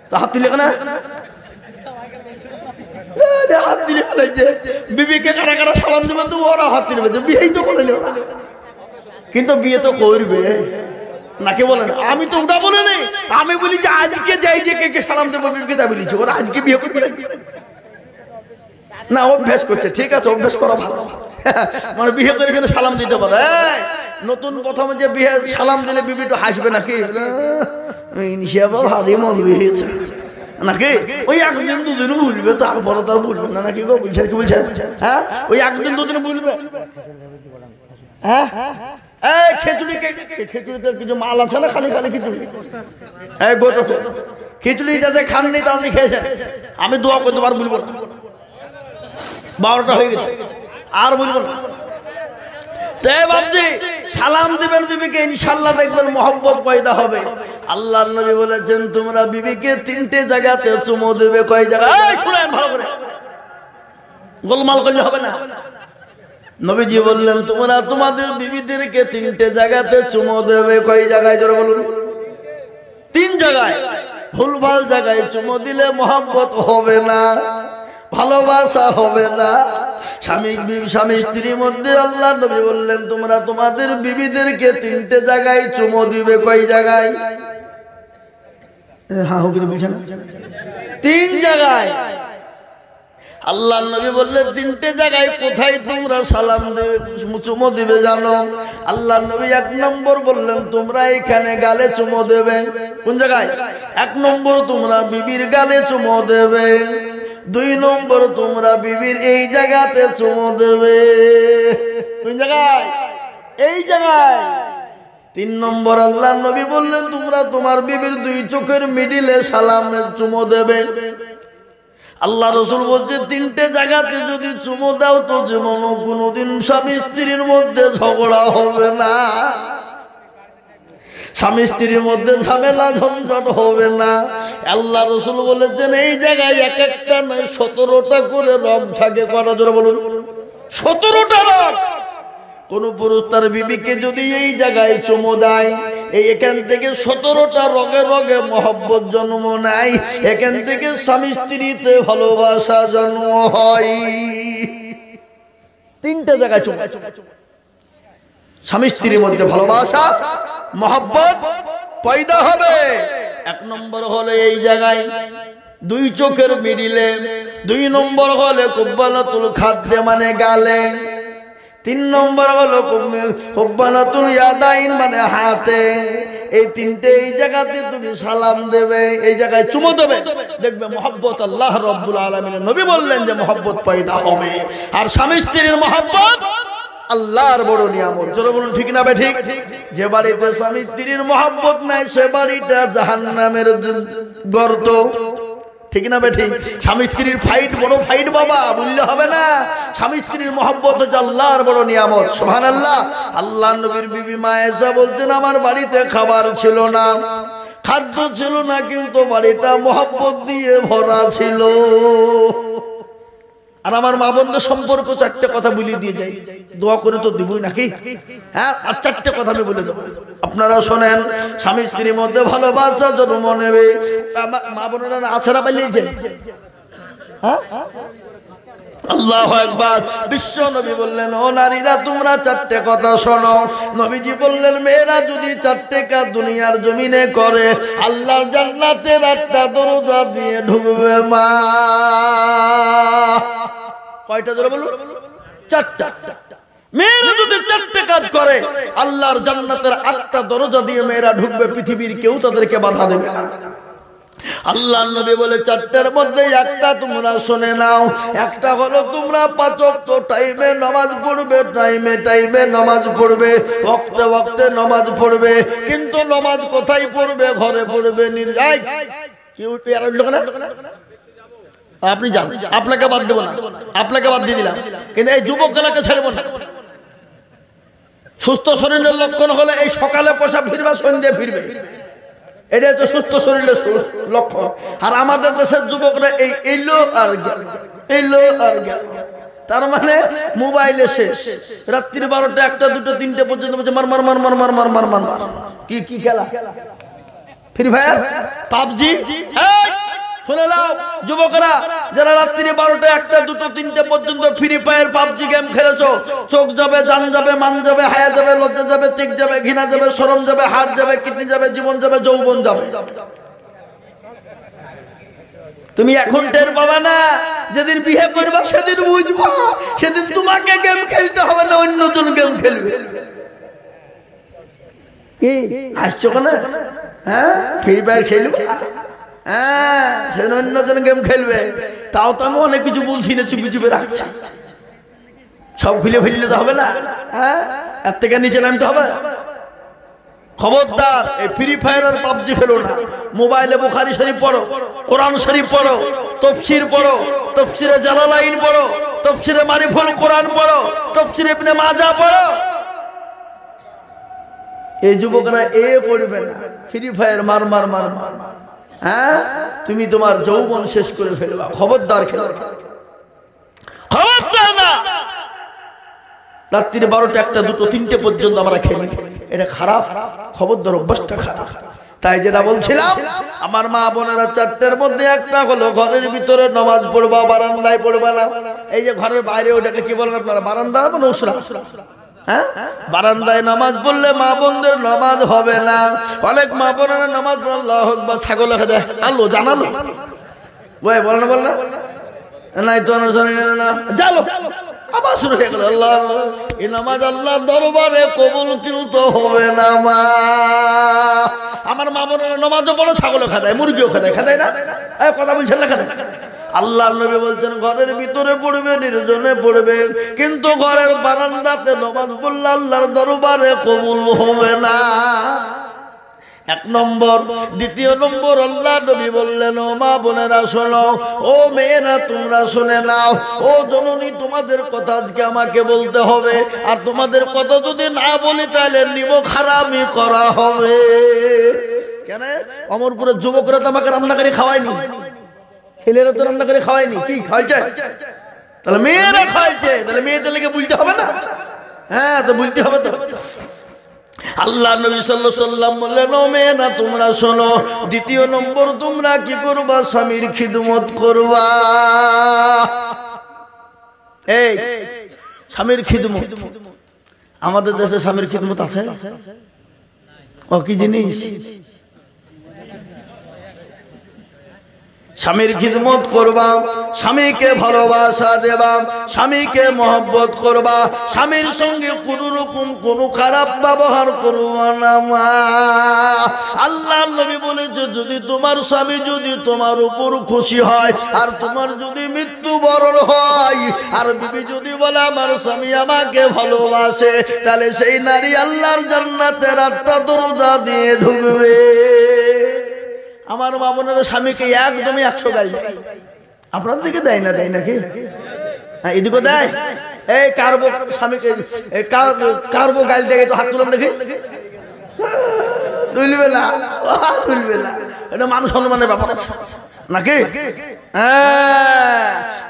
[SPEAKER 1] তো হাত তুলে কেন? হাত দিলে ফেলেছে। বিবিকে কারা কারা সালাম দিবেন তো ওরা হাত দিলে বিয়েই তো করে নেবে, কিন্তু বিয়ে তো করবে নাকি বলেন? আমি তো ওটা বলে নেই, আমি বলি যে আজকে যাই যে কে সালাম দেবো বিবিকে তা বলেছি। ওরা আজকে বিয়ে করবে না, অভ্যাস করছে। ঠিক আছে, অভ্যাস করা ভালো। মানে বিয়ে করে কিন্তু সালাম দিতে পারে। নতুন প্রথমে যে বিয়ে সালাম দিলে বিবি তো হাসবে নাকি? ভারী মন বিয়েছে নাকি? ওই একদিন দুদিন বুঝবে, তারপরে তার বুঝবে না নাকি গো? বুঝছেন কি বলছেন? হ্যাঁ, ওই একদিন দুদিন বুঝবে। হ্যাঁ, খিচুড়িতে কিছু মাল আছে না? খালি খালি খিচুড়ি, গোছ আছে। খিচুড়ি যাতে খাননি তাহলে খেয়েছেন। আমি দোয়া করতে পারবো, বলবো 12টা হয়ে গেছে, আর বলবো না। তাই ভাবছি সালাম দিবেন বিবিকে, ইনশাআল্লাহ দেখবেন মহব্বত পয়দা হবে। আল্লাহর নবী বলেছেন তোমরা বিবিকে 3টে জায়গাতে চুমো দেবে। কয় জায়গায়? শুনেন ভালো করে, গোলমাল করলে হবে না। নবীজি বললেন তোমরা তোমাদের বিবিদেরকে 3টে জায়গাতে চুমো দেবে। কয় জায়গায়? জোরে বলুন। 3 জায়গায়। ভুলভাল জায়গায় চুমো দিলে মহব্বত হবে না, ভালোবাসা হবে না। স্বামী স্ত্রীর মধ্যে আল্লাহ নবী বললেন তোমরা তোমাদের বিবিদেরকে 3টে জায়গায় চুমো দিবে। কয় জায়গায়? হ্যাঁ, 3 জায়গায়। আল্লাহ নবী বললেন 3টে জায়গায় কোথায় তোমরা সালাম দেবে, চুমো দিবে জানো? আল্লাহ নবী 1 নম্বর বললেন তোমরা এখানে গালে চুমো দেবে। কোন জায়গায়? 1 নম্বর তোমরা বিবির গালে চুমো দেবে। 2 নম্বর তোমরা বিবির এই জায়গাতে চুমো দেবে। কোন জায়গায়? এই জায়গায়। 3 নম্বর আল্লাহ নবী বললেন তোমরা তোমার বিবির 2 চোখের মিডিলে সালামের চুমো দেবে। আল্লাহ রাসূল বলছে 3টে জায়গাতে যদি চুমো দাও তো যেমন কোনোদিন স্বামী স্ত্রীর মধ্যে ঝগড়া হবে না, স্বামী স্ত্রীর মধ্যে ঝামেলা ঝঞ্ঝট হবে না। আল্লাহ রাসূল বলেছেন এই জায়গায় এক একটা নয় 17টা করে রগ থাকে। কটা? জোরে বলুন। 17টা রগ। কোন পুরুষ তার বিবিকে যদি এই জায়গায় চুমো দেয়, এখান থেকে 17টা রগে রগে মহব্বত জন্ম নেয়। এখান থেকে স্বামী স্ত্রীতে ভালোবাসা জন্ম হয়। 3টে জায়গায় চুমো, স্বামী স্ত্রীর মধ্যে ভালোবাসা মহব্বত পয়দা হবে। 1 নম্বর হলো এই জায়গায় 2 চোখের মিডিলে। 2 নম্বর হলে কুব্বালাতুল খাদ্দে মানে গালে। তিন নম্বর হলো হুব্বানাতুল ইয়াদাইন, মানে হাতে। এই তিনটে এই জায়গাতে তুমি সালাম দেবে, এই জায়গায় চুমো দেবে, দেখবে মহব্বত আল্লাহ রাব্বুল আলামিনের নবী বললেন যে মহব্বত পয়দা হবে। আর স্বামী স্ত্রীর মহব্বত আল্লাহর বড় নিয়ামত। জোরে বলুন ঠিক না বেঠিক? যে বাড়িতে স্বামী স্ত্রীর মহব্বত নাই সে বাড়িটা জাহান্নামের গর্ত। ঠিক না বেঠিক? স্বামী স্ত্রীর ফাইট বড় ফাইট বাবা, বললে হবে না। স্বামী স্ত্রীর মহব্বত হচ্ছে আল্লাহর বড় নিয়ামত। সুবহানাল্লাহ। আল্লাহ নবীর বিবি মা আয়েশা বলতেন আমার বাড়িতে খাবার ছিল না, খাদ্য ছিল না, কিন্তু বাড়িটা মহব্বত দিয়ে ভরা ছিল। আর আমার মা বোনদের সম্পর্ক চারটে কথা বলে দিয়ে যাই, দোয়া করে তো দিবই নাকি? হ্যাঁ, আর চারটে কথা আমি বলে দেবো, আপনারা শোনেন। স্বামী স্ত্রীর মধ্যে ভালোবাসা জন্ম নেবে। মা বোনেরা আছে না পালিয়েছে? হ্যাঁ, আল্লাহু আকবার। বিশ্ব নবী বললেন ও নারীরা তোমরা চারটে কথা শোনো। নবীজি বললেন মেয়েরা যদি চারটে কাজ দুনিয়ার জমিনে করে আল্লাহর জান্নাতের একটা দরজা দিয়ে ঢুকবে মা। কয়টা জোরে বলুন? চারটা। মেয়েরা যদি চারটে কাজ করে আল্লাহর জান্নাতের আটটা দরজা দিয়ে মেয়েরা ঢুকবে, পৃথিবীর কেউ তাদেরকে বাধা দেবে না। আল্লাহ নবী বলে চারটার মধ্যে একটা তোমরা শুনে নাও। একটা হলো তোমরা 5 ওয়াক্ত টাইমে নামাজ পড়বে, টাইমে টাইমে নামাজ পড়বে, ওয়াক্তে ওয়াক্তে নামাজ পড়বে। কিন্তু নামাজ কোথায় পড়বে? ঘরে পড়বে। নির্জায় কেউ আর উঠলো না, আপনি যান, আপনাকে বাদ দেব না, আপনাকে বাদ দিয়ে দিলাম, কিন্তু এই যুবকগুলোকে ছেড়ে বসে। সুস্থ শরীরের লক্ষণ হলে এই সকালে পোশাক ফিরবে, সন্ধ্যে ফিরবে, এটাই তো সুস্থ শরীরের লক্ষণ। আর আমাদের দেশের যুবকরা এই এলো আর গেল, এলো আর গেল। তার মানে মোবাইলে শেষ, রাত্রি 12টা 1টা 2টা 3টে পর্যন্ত বলছে মার মার মার মার মার মার মার মার মার। কি খেলা? Free fire, PUBG. শুনে নাও যুবকরা, যারা রাত্রি 12টা 1টা 2টা 3টে পর্যন্ত ফ্রি ফায়ার পাবজি গেম খেলেছো, চোখ যাবে, জান যাবে, মান যাবে, হায়া যাবে, লজ্জা যাবে, তিক যাবে, ঘৃণা যাবে, শরম যাবে, হাড় যাবে, কিডনি যাবে, জীবন যাবে, যৌবন যাবে। তুমি এখন টের পাবে না, যেদিন বিয়ে করবা সেদিন বুঝবা, সেদিন তোমাকে গেম খেলতে হবে না, অন্যজন গেম খেলবে। কি আসছো কেন? হ্যাঁ, ফ্রি ফায়ার খেলবে, হ্যাঁ, সে অন্যজন গেম খেলবে। তাও তো আমি অনেক কিছু বলছি না, চুপি চুপি রাখছি। সব খুলে ফেললে তো হবে না, হ্যাঁ, এর থেকে নিচে নামতে হবে। খবরদার এই ফ্রি ফায়ার আর পাবজি খেলো না। মোবাইলে বুখারী শরীফ পড়ো, কোরআন শরীফ পড়ো, তাফসীর পড়ো, তাফসীরে জালালাইন পড়ো, তাফসীরে মারিফুল কোরআন পড়ো, তাফসীরে ইবনে মাজাহ পড়ো। এই যুবকরা এ পড়বে না, ফ্রি ফায়ার মার মার মার মার, হ্যাঁ, তুমি তোমার যৌবন শেষ করে ফেলবা। খবরদার খেলো, খবরদার না। রাত্রি 12টা 1টা 2টো 3টে পর্যন্ত আমরা খেলি, এটা খারাপ। খবরদার, অভ্যাসটা খারাপ। তাই যেটা বলছিলাম, আমার মা বোনেরা চারটের মধ্যে একটা হলো ঘরের ভিতরে নামাজ পড়বা, বারান্দায় পড়বা না। এই যে ঘরের বাইরে ওটাকে কি বলেন আপনারা? বারান্দা মানে উসরা। হ্যাঁ, বারান্দায় নামাজ পড়লে মা বোনদের নামাজ হবে না। অনেক মা বোনেরা নামাজ পড়ে আল্লাহু আকবার ছাগল খেতে আলো জানালো, বলে বল না নাই তো না জালো, আবার শুরু হয়ে গেল। আল্লাহ, এই নামাজ আল্লাহ দরবারে কবুল কিন্তু হবে না। মা আমার মা বোনেরা নামাজও পড়ে, ছাগলও খাদায়, মুরগিও খাদায় না? কথা বলছেন না? খাদায়। আল্লাহ নবী বলছেন ঘরের ভিতরে পড়বে, নির্জনে পড়বে, কিন্তু ঘরের বারান্দাতে নামাজ পড়লে আল্লাহর দরবারে কবুল হবে না। 1 নম্বর। দ্বিতীয় নম্বর, আল্লাহ নবী বললেন ও মা বোনেরা শোনো, ও মেয়েরা তোমরা শুনে নাও। ও জননী, তোমাদের কথা আজকে আমাকে বলতে হবে, আর তোমাদের কথা যদি না বলি তাহলে নিমক হারামি করা হবে। কেন? অমরপুরের যুবকরা তো আমাকে রান্না করে খাওয়ায়নি, ছেলেরা তো রান্না করে খাওয়ায়নি। কি খাইছে? তাহলে মেয়েরা খাইছে, তাহলে মেয়েদের লেগে বুঝতে হবে না? হ্যাঁ, তো বুঝতে হবে তো। আল্লাহ নবী সাল্লাল্লাহু আলাইহি ওয়াসাল্লাম বললেন ও মেয়েরা তোমরা শোনো, দ্বিতীয় নম্বর তোমরা কি করবা? স্বামীর খিদমত করবা। এই স্বামীর খিদমত, আমাদের দেশে স্বামীর খিদমত আছে? ও কি জিনিস? স্বামীর খিদমত করবা, স্বামীকে ভালোবাসা দেবা, স্বামীকে মহব্বত করবা, স্বামীর সঙ্গে কোনো রকম কোনো খারাপ ব্যবহার করবা না। মা আল্লাহ নবী বলেছে, যদি তোমার স্বামী যদি তোমার উপর খুশি হয় আর তোমার যদি মৃত্যুবরণ হয় আর বিবি যদি বলে আমার স্বামী আমাকে ভালোবাসে, তাহলে সেই নারী আল্লাহর জান্নাতের 8টা দরজা দিয়ে ঢুকবে। আমার মা বোনেরা স্বামীকে একদমই 100 গাল দেয়। আপনার দিকে দেয় না? দেয় নাকি? হ্যাঁ, এদিকে দেয়। এই কারবো স্বামীকে কারবো গাল দেয়, তো হাত তুলেন দেখি। তুলবে না, তুলবে না, এটা মানুষ সম্মানের ব্যাপার আছে নাকি?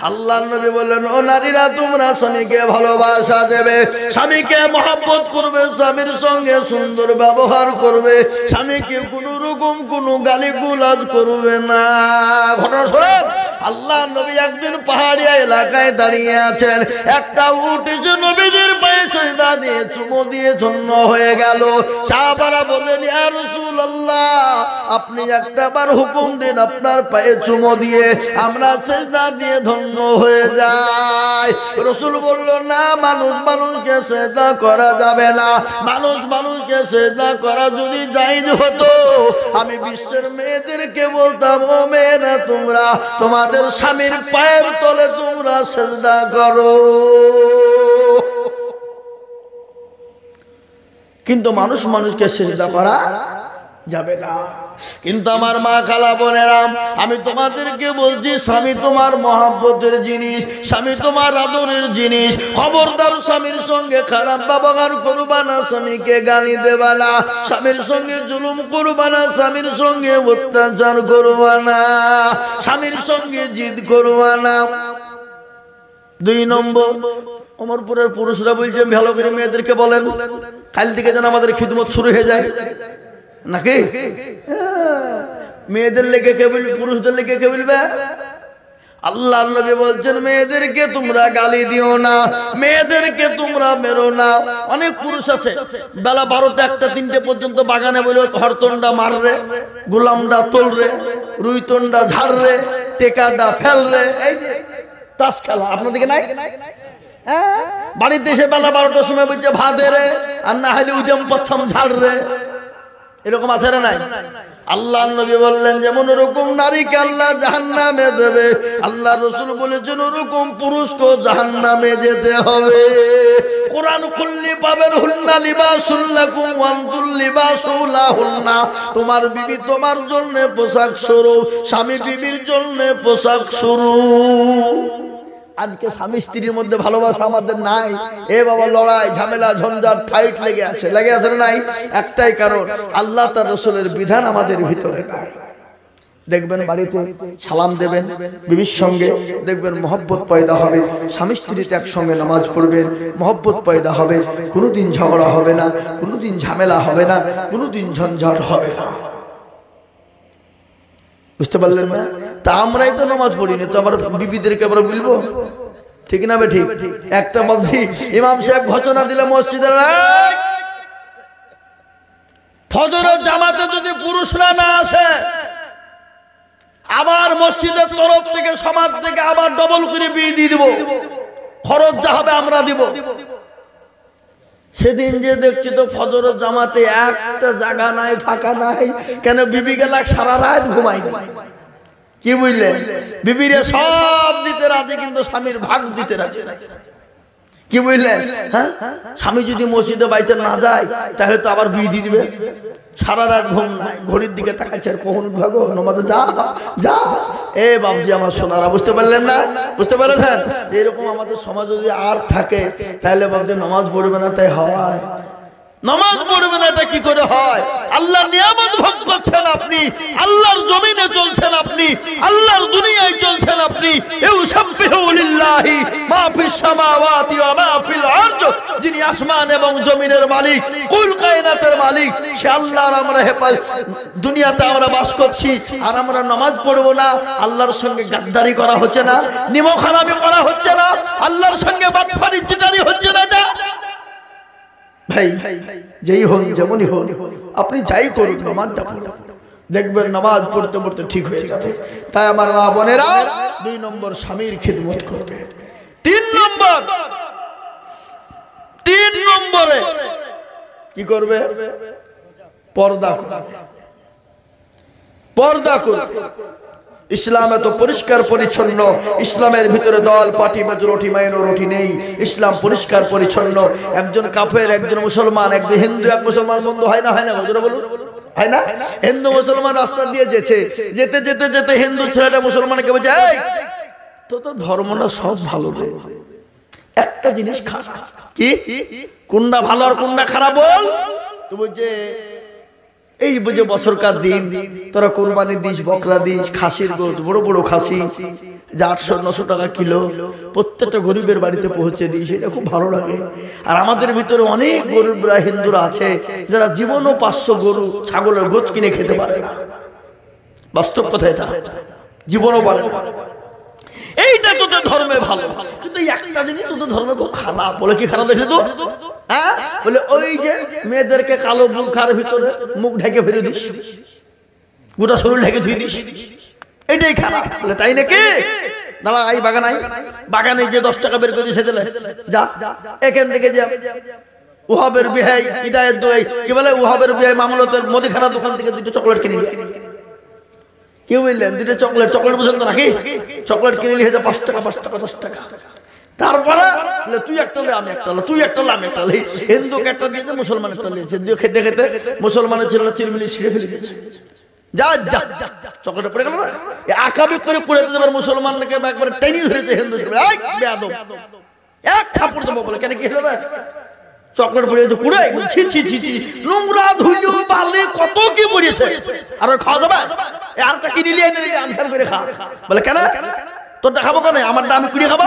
[SPEAKER 1] আল্লাহ নবী বললেন, ও নারীরা তোমরা স্বামীকে ভালোবাসা দেবে, স্বামীকে মহব্বত করবে, স্বামীর সঙ্গে সুন্দর ব্যবহার করবে, স্বামীকে কোনো রকম কোনো গালিগুলাজ করবে না। ঘটনা শোনেন, আল্লাহ নবী একদিন পাহাড়ি এলাকায় দাঁড়িয়ে আছেন, একটা উট এসে নবীজির পায়ে সিজদা দিয়ে চুমো দিয়ে ধন্য হয়ে গেল। সাহাবারা বললেন, ইয়া রাসূলুল্লাহ, আপনি একটাবার হুকুম দিন, আপনার পায়ে চুমো দিয়ে আমরা সিজদা দিয়ে ধন্য হয়ে যাই। রাসূল বলল, না, মানুষ মানুষকে সিজদা করা যাবে না। মানুষ মানুষকে সিজদা করা যদি জায়েজ হতো, আমি বিশ্বের মেয়েদেরকে বলতাম, ও মেয়েরা, তোমরা তোমাদের স্বামীর পায়ের তলে তোমরা সিজদা করো। কিন্তু মানুষ মানুষকে সিজদা করা যাবে না। কিন্তু আমার মা খালা বোনেরা, আমি তোমাদেরকে বলছি, স্বামী তোমার মহব্বতের জিনিস, স্বামী তোমার আদরের জিনিস। খবরদার স্বামীর সঙ্গে খারাপ ব্যবহার করবা না, স্বামীকে গালি দেবা না, স্বামীর সঙ্গে জুলুম করবা না, স্বামীর সঙ্গে অত্যাচার করবা না, স্বামীর সঙ্গে জিদ করবা না। 2 নম্বর, অমরপুরের পুরুষরা বলছেন, ভালো করে মেয়েদেরকে বলেন, কাল থেকে যেন আমাদের খিদমত শুরু হয়ে যায় নাকি? মেয়েদের লেগে কে বলবে, পুরুষদের লেগে কে বলবে? আল্লাহ নবী বলছেন, মেয়েদেরকে তোমরা গালি দিও না, মেয়েদেরকে তোমরা মেরো না। অনেক পুরুষ আছে বেলা 12টা 1টা 3টে পর্যন্ত বাগানে বলে হরতনডা মাররে, গোলামডা তোলরে, রুইতনডা ঝাড়রে, টেকাডা ফেলরে। এই যে তাস খেলা আপনাদেরকে নাই? বাড়িতে এসে বেলা 12টার সময় বলছে ভাদে রে, আর না হলে উজম পচ্ছম ঝাড়রে। এরকম আছে না নাই? আল্লাহ নবী বললেন, যেমন ওরকম নারীকে আল্লাহ জাহান্নামে দেবে, আল্লাহ রাসূল বলেছেন ওরকম পুরুষকে জাহান্নামে যেতে হবে। কোরআন খুললে পাবেন, হুন্না লিবাসুল লাকুম ওয়া আনতুম লিবাসুল লাহুন্না। তোমার বিবি তোমার জন্য পোশাক স্বরূপ, স্বামী বিবির জন্য পোশাক স্বরূপ। আজকে স্বামী স্ত্রীর মধ্যে ভালোবাসা আমাদের নাই। এ বাবা, লড়াই ঝামেলা ঝঞ্ঝাট ফাইট লেগে আছে না নাই? একটাই কারণ, আল্লাহ তার রাসূলের বিধান আমাদের ভিতরে নাই। দেখবেন বাড়িতে সালাম দেবেন, বিবির সঙ্গে দেখবেন মহব্বত পয়দা হবে, স্বামী স্ত্রীতে একসঙ্গে নামাজ পড়বেন, মহব্বত পয়দা হবে, কোনোদিন ঝগড়া হবে না, কোনোদিন ঝামেলা হবে না, কোনোদিন ঝঞ্ঝাট হবে না। বুঝতে পারলেন না? তা আমরাই তো নামাজ পড়িনি, তো আমার বিবিদেরকে আমরা বলবো? ঠিক না? ঠিক। একটা ভাবছি, ইমাম সাহেব ঘোষণা দিলে মসজিদের, ফজরের জামাতে যদি পুরুষরা না আসে, আবার মসজিদের তরফ থেকে সমাজ থেকে আবার ডবল করে বিয়ে দিয়ে দিব, খরচ যা হবে আমরা দিব। সেদিন যে দেখছি তো ফজরের জামাতে একটা জায়গা নাই, ফাঁকা নাই। কেন? বিবি গেলা সারা রাত ঘুমাইনি। কি বুঝলেন? বিবিরে সব দিতে রাজি, কিন্তু স্বামীর ভাগ দিতে রাজি। কি বুঝলেন? হ্যাঁ, স্বামী যদি মসজিদে বাইচে না যায়, তাহলে তো আবার বিয়ে দিয়ে দিবে। সারা রাত ঘুম নাই, ঘড়ির দিকে তাকাচ্ছে, কখন ভাগো নমাজে যা যা। এ বাবজি আমার সোনারা, বুঝতে পারলেন না? বুঝতে পেরেছেন? এরকম আমাদের সমাজ যদি আর থাকে, তাহলে বাবজি নামাজ পড়বে না, তাই হয়? নামাজ পড়বে না, এটা কি করে হয়? আল্লাহর নিয়ামত ভোগ করছেন আপনি, আল্লাহর জমিনে চলছেন আপনি, আল্লাহর দুনিয়ায় চলছেন আপনি। ইউসাব্বিহু লিল্লাহি মা ফিস সামাওয়াতি ওয়া মা ফিল আরদ। যিনি আসমান এবং জমিনের মালিক, কুল কায়নাতের মালিক, সে আল্লাহর আমরা দুনিয়াতে আমরা বাস করছি, আর আমরা নামাজ পড়বো না। আল্লাহর সঙ্গে গাদ্দারি করা হচ্ছে না, নিমখারামি করা হচ্ছে না, আল্লাহর সঙ্গে বাটপারি চিটারি হচ্ছে না। ভাই, যেই হন যেমনই হন, আপনি যাই করুন, নামাজটা পড়ুন। দেখবেন নামাজ পড়তে পড়তে ঠিক হয়ে যাবে। তাই আমার মা বোনেরা 2 নম্বর স্বামীর খিদমত করবে। 3 নম্বরে কি করবে? পর্দা করবে। পর্দা করবে। ইসলাম এত পরিষ্কার পরিচ্ছন্ন, ইসলামের ভিতরে দল পার্টি মেজরিটি মাইনরিটি নেই। ইসলাম পরিষ্কার পরিচ্ছন্ন। একজন কাফের, একজন মুসলমান, একজন হিন্দু, এক মুসলমান বন্ধু হয় না? হয় না? বলুন, হয় না? হিন্দু মুসলমান রাস্তা দিয়ে যেতে যেতে যেতে হিন্দু ছেলেটা মুসলমানকে বলছে, এই তো ধর্মটা সব ভালো রে, একটা জিনিস খারাপ। কি? কোনটা ভালো আর কোনটা খারাপ বল? তো বলছে এই বুঝে বছরকার দিন তোরা কোরবানি দিস, বকরা দিস, খাসির গোশত, বড় বড় খাসি যে 800-900 টাকা কিলো, প্রত্যেকটা গরিবের বাড়িতে পৌঁছে দিস, এটা খুব ভালো লাগে। আর আমাদের ভিতরে অনেক গরিবরা হিন্দুরা আছে যারা জীবনও 500 গরু ছাগলের গোশত কিনে খেতে পারে না। বাস্তব কথা এটা, জীবনও পারে না। এইটা তোদের ধর্মে ভালো, কিন্তু একটা জিনিস তোদের ধর্মে খুব খারাপ। বলে কি খারাপ দেখে তো? হ্যাঁ, বলে ওই যে মেয়েদেরকে কালো বুখার ভিতরে মুখ ঢেকে ফেলে দিস, গোটা শরীর ঢেকে ধুই দিস, এটাই খারাপ। বলে তাই নাকি? দাঁড়া, এই বাগানে যে 10 টাকা বের করে দিছে, যা এখান থেকে যা ওহাবের বিহাই হিদায়েত দোয়াই, কি বলে ওহাবের বিহাই মামলতের মুদিখানা দোকান থেকে 2টা চকলেট কিনে নিয়ে। কি বললেন? 2টা চকলেট বুঝেন তো নাকি? চকলেট কিনে নিয়ে 5 টাকা 5 টাকা 10 টাকা। তারপরে তুই একটা লে, আমি একটা লে, তুই একটা লে, আমি একটা লে। হিন্দুকে একটা দিয়েছে, মুসলমান একটা দিয়েছে। খেতে খেতে মুসলমানের ছিল চিরমিলি ছিঁড়ে ফেলে দিয়েছে। যা যা চকলেট পড়ে গেল না, আকাবি করে পড়ে দিতে পারে। মুসলমানকে একবারে টেনে ধরেছে হিন্দু ছিল, এই বেয়াদব, এক থাপড় দেবো বলে। কেন কি হলো না? চকলেট পড়ে গেছে পুরো, ছি ছি ছি ছি, নোংরা ধুলো বালি কত কি পড়েছে। আর খাওয়া যাবে? আরটা কিনে নিয়ে এনে আনখান করে খা। বলে কেন? তোরটা খাবো কেন? আমারটা আমি কুড়িয়ে খাবো?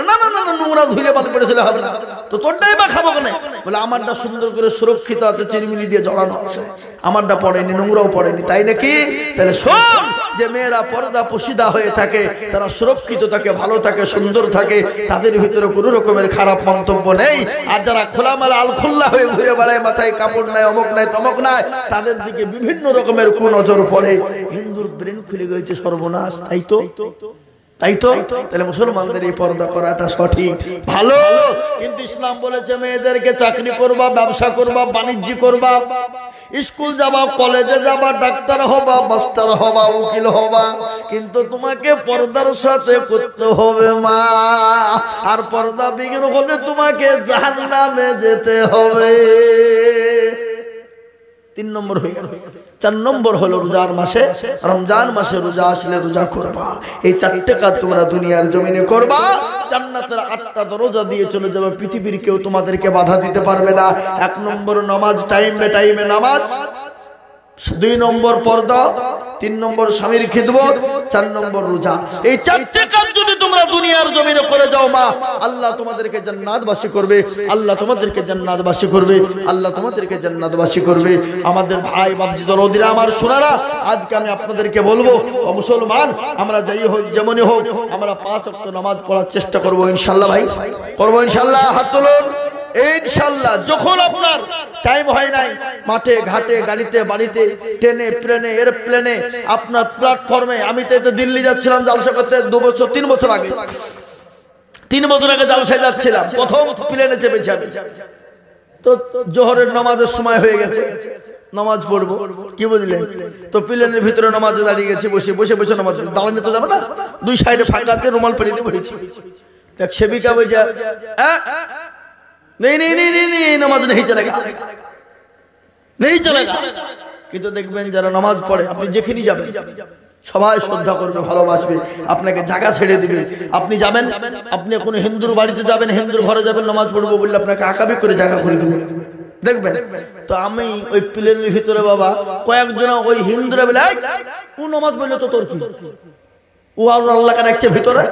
[SPEAKER 1] না না না, নোংরা ধুলে বালি পড়েছিল, হবে না। তো তোরটাই বা খাবো কেন? বলে আমারটা সুন্দর করে সুরক্ষিত আছে, চিরমিনি দিয়ে জড়ানো আছে, আমারটা পড়েনি, নোংরাও পড়েনি। তাই নাকি? তাহলে শোন, যে মেয়েরা পর্দা পশিদা হয়ে থাকে তারা সুরক্ষিত থাকে, ভালো থাকে, সুন্দর থাকে, তাদের ভিতরে কোনো রকমের খারাপ মন্তব্য নেই। আর যারা খোলামেলা আলখুল্লা হয়ে ঘুরে বেড়ায়, মাথায় কাপড় নাই, অমক নাই, তমক নাই, তাদের দিকে বিভিন্ন রকমের কুনজর পড়ে। হিন্দুর ব্রেন খুলে গেছে, সর্বনাশ। তাই তো, তাই তো। তাহলে মুসলমানদের এই পর্দা করাটা সঠিক, ভালো। কিন্তু ইসলাম বলেছে মেয়েদেরকে চাকরি করবা, ব্যবসা করবা, বাণিজ্য করবা, স্কুল যাবা, কলেজে যাবা, ডাক্তার হবা, মাস্টার হবা, উকিল হবা, কিন্তু তোমাকে পর্দার সাথে করতে হবে মা। আর পর্দা বিঘ্ন হলে তোমাকে জাহান্নামে যেতে হবে। 3 নম্বর হয়ে গেল। 4 নম্বর হলো রোজার মাসে, রমজান মাসে রোজা আসলে রোজা করবা। এই 4টে কাজ তোমরা দুনিয়ার জমিনে করবা, জান্নাতের 8টা দরজা দিয়ে চলে যাবে। পৃথিবীর কেউ তোমাদেরকে বাধা দিতে পারবে না। 1 নম্বর নামাজ, টাইমে নামাজ। 2 নম্বর পর্দা, 3 নম্বর স্বামীর খিদমত, 4 নম্বর রোজা। এই 4টে কাজ যদি তোমরা দুনিয়ার জমিনে করে যাও মা, আল্লাহ তোমাদেরকে জান্নাতবাসী করবে, আল্লাহ তোমাদেরকে জান্নাতবাসী করবে, আল্লাহ তোমাদেরকে জান্নাতবাসী করবে। আমাদের ভাই বাবজি দরদিরা, আমার সোনারা, আজকে আমি আপনাদেরকে বলবো, ও মুসলমান, আমরা যাই হোক, যেমনই হোক, আমরা 5 ওয়াক্ত নামাজ পড়ার চেষ্টা করবো ইনশাআল্লাহ। ভাই করবো ইনশাআল্লাহ, হাত তুলুন ইনশাআল্লাহ। যখন আপনার টাইম হয় নাই, মাঠে ঘাটে, গাড়িতে, বাড়িতে, ট্রেনে, প্লেনে, এরোপ্লেনে, আপনার প্ল্যাটফর্মে, আমি তো দিল্লি যাচ্ছিলাম জালসা করতে 3 বছর আগে। 3 বছর আগে জালসায় যাচ্ছিলাম, প্রথম প্লেনে চেপেছি আমি। তো জোহরের নামাজের সময় হয়ে গেছে, নামাজ পড়বো, কি বুঝলেন? তো প্লেনের ভিতরে নামাজে দাঁড়িয়ে গেছি, বসে বসে নামাজ। দাঁড়ানো তো যাবে না, 2 সাইডে ফাঁকা আছে, রুমাল পেরিয়ে দিয়ে বলেছি। দেখ সেবিকা বলছে नहीं नहीं नहीं नहीं नहीं नमाज नहीं चलेगा, नहीं चलेगा। কিন্তু দেখবেন যারা নামাজ পড়ে, আপনি যেখানেই যাবেন সবাই শ্রদ্ধা করবে, ভালোবাসবে, আপনাকে জায়গা ছেড়ে দিবে। আপনি যাবেন, আপনি কোনো হিন্দুর বাড়িতে যাবেন, হিন্দুর ঘরে যাবেন, নামাজ পড়বো বললে আপনাকে আকাবি করে জায়গা করে দেবে, দেখবেন। তো আমি ওই প্লেনের ভিতরে বাবা কয়েকজন ওই হিন্দুরা বলে, ও নামাজ পড়লে তো তোর কি, ও আর আল্লাহকে রাখছে ভিতরে।